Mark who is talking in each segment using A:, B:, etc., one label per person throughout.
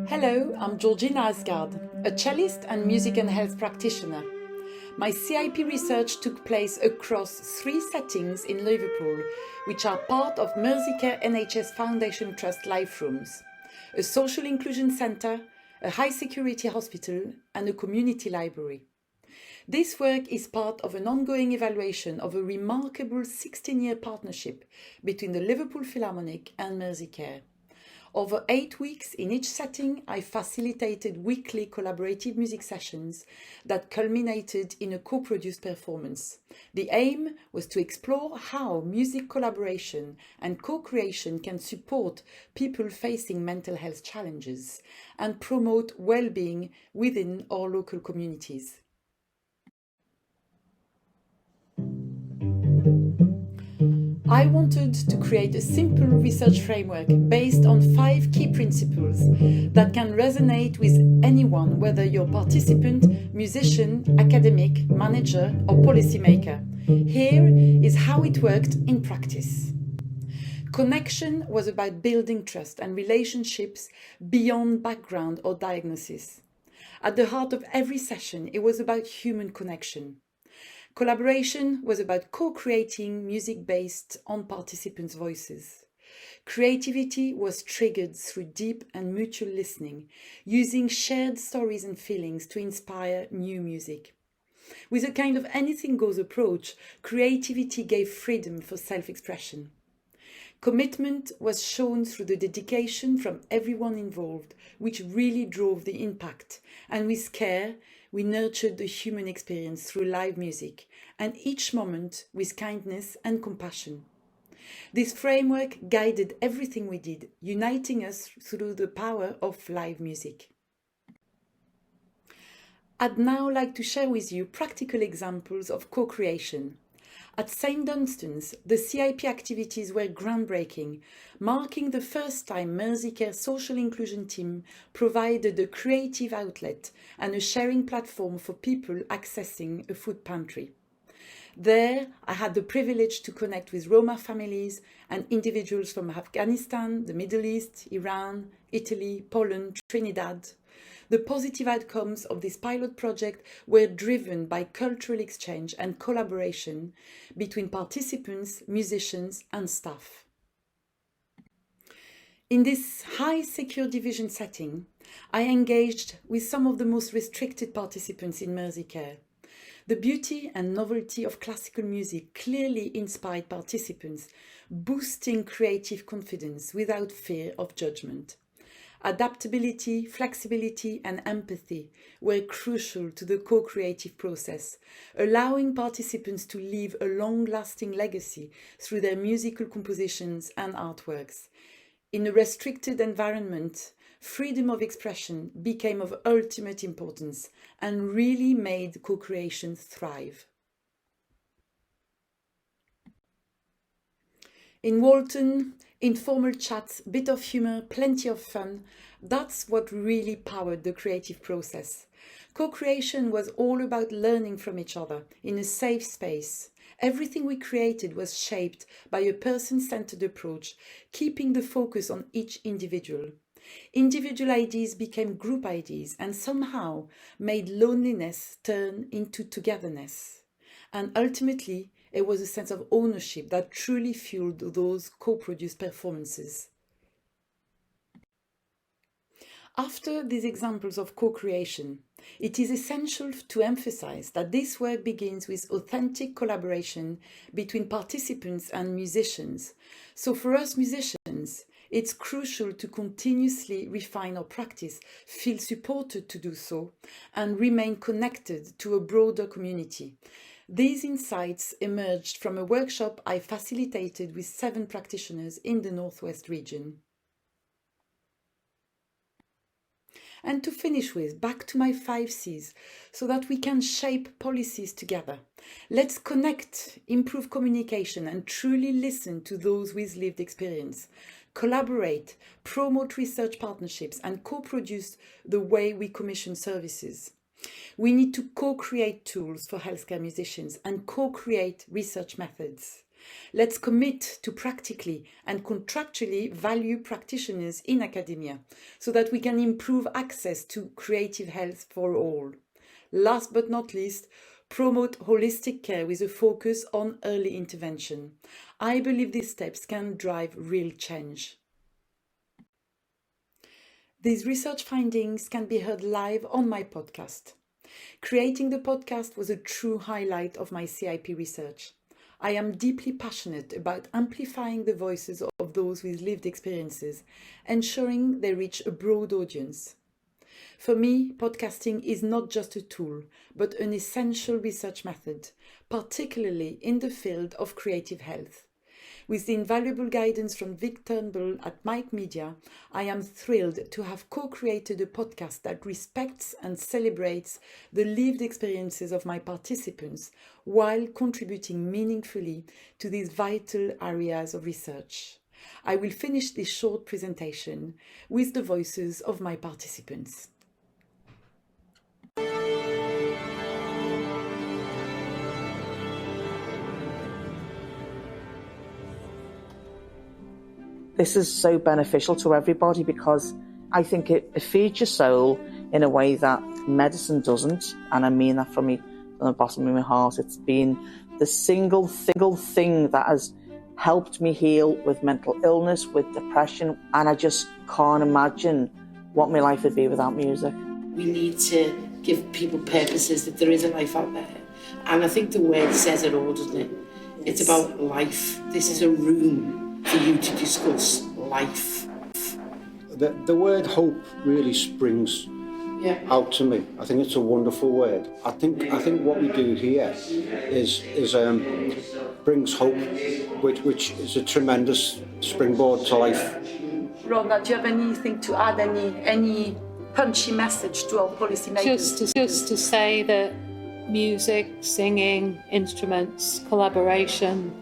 A: Hello, I'm Georgina Aasgaard, a cellist and music and health practitioner. My CIP research took place across 3 settings in Liverpool, which are part of Merseycare NHS Foundation Trust Life Rooms, a social inclusion centre, a high security hospital and a community library. This work is part of an ongoing evaluation of a remarkable 16-year partnership between the Liverpool Philharmonic and Merseycare. Over 8 weeks in each setting, I facilitated weekly collaborative music sessions that culminated in a co-produced performance. The aim was to explore how music collaboration and co-creation can support people facing mental health challenges and promote well-being within our local communities. I wanted to create a simple research framework based on 5 key principles that can resonate with anyone, whether you're participant, musician, academic, manager or policymaker. Here is how it worked in practice. Connection was about building trust and relationships beyond background or diagnosis. At the heart of every session, it was about human connection. Collaboration was about co-creating music based on participants' voices. Creativity was triggered through deep and mutual listening, using shared stories and feelings to inspire new music. With a kind of anything goes approach, creativity gave freedom for self-expression. Commitment was shown through the dedication from everyone involved, which really drove the impact, and with care, we nurtured the human experience through live music, and each moment with kindness and compassion. This framework guided everything we did, uniting us through the power of live music. I'd now like to share with you practical examples of co-creation. At St Dunstan's, the CIP activities were groundbreaking, marking the first time Merseycare social inclusion team provided a creative outlet and a sharing platform for people accessing a food pantry. There, I had the privilege to connect with Roma families and individuals from Afghanistan, the Middle East, Iran, Italy, Poland, Trinidad. The positive outcomes of this pilot project were driven by cultural exchange and collaboration between participants, musicians and staff. In this high secure division setting, I engaged with some of the most restricted participants in Merseycare. The beauty and novelty of classical music clearly inspired participants, boosting creative confidence without fear of judgment. Adaptability, flexibility and empathy were crucial to the co-creative process, allowing participants to leave a long-lasting legacy through their musical compositions and artworks. In a restricted environment, freedom of expression became of ultimate importance and really made co-creation thrive. In Walton, informal chats, bit of humour, plenty of fun, that's what really powered the creative process. Co-creation was all about learning from each other in a safe space. Everything we created was shaped by a person-centred approach, keeping the focus on each individual. Individual ideas became group ideas and somehow made loneliness turn into togetherness. And ultimately, it was a sense of ownership that truly fueled those co-produced performances. After these examples of co-creation, it is essential to emphasize that this work begins with authentic collaboration between participants and musicians. So for us musicians, it's crucial to continuously refine our practice, feel supported to do so, and remain connected to a broader community. These insights emerged from a workshop I facilitated with 7 practitioners in the Northwest region. And to finish with, back to my 5 C's, so that we can shape policies together. Let's connect, improve communication and truly listen to those with lived experience. Collaborate, promote research partnerships and co-produce the way we commission services. We need to co-create tools for healthcare musicians and co-create research methods. Let's commit to practically and contractually value practitioners in academia so that we can improve access to creative health for all. Last but not least, promote holistic care with a focus on early intervention. I believe these steps can drive real change. These research findings can be heard live on my podcast. Creating the podcast was a true highlight of my CIP research. I am deeply passionate about amplifying the voices of those with lived experiences, ensuring they reach a broad audience. For me, podcasting is not just a tool, but an essential research method, particularly in the field of creative health. With the invaluable guidance from Vic Turnbull at Mike Media, I am thrilled to have co-created a podcast that respects and celebrates the lived experiences of my participants while contributing meaningfully to these vital areas of research. I will finish this short presentation with the voices of my participants.
B: This is so beneficial to everybody because I think it feeds your soul in a way that medicine doesn't, and I mean that from the bottom of my heart. It's been the single thing that has helped me heal with mental illness, with depression, and I just can't imagine what my life would be without music.
C: We need to give people purposes, that there is a life out there. And I think the word says it all, doesn't it? It's about life. This is a room for you to discuss life.
D: The word hope really springs out to me. I think it's a wonderful word. I think what we do here is brings hope, which is a tremendous springboard to life.
A: Rhonda, do you have anything to add, any punchy message to our policymakers?
E: Just to say that music, singing, instruments, collaboration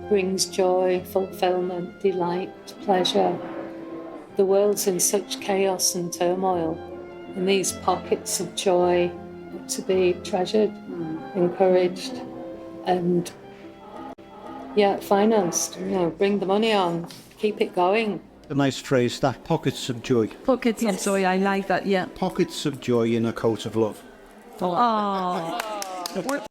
E: brings joy, fulfillment, delight, pleasure. The world's in such chaos and turmoil, and these pockets of joy are to be treasured, encouraged, and financed. Bring the money on, keep it going.
D: A nice phrase, that, pockets of joy.
F: Pockets of joy, I like that, yeah.
D: Pockets of joy in a coat of love.
F: Oh.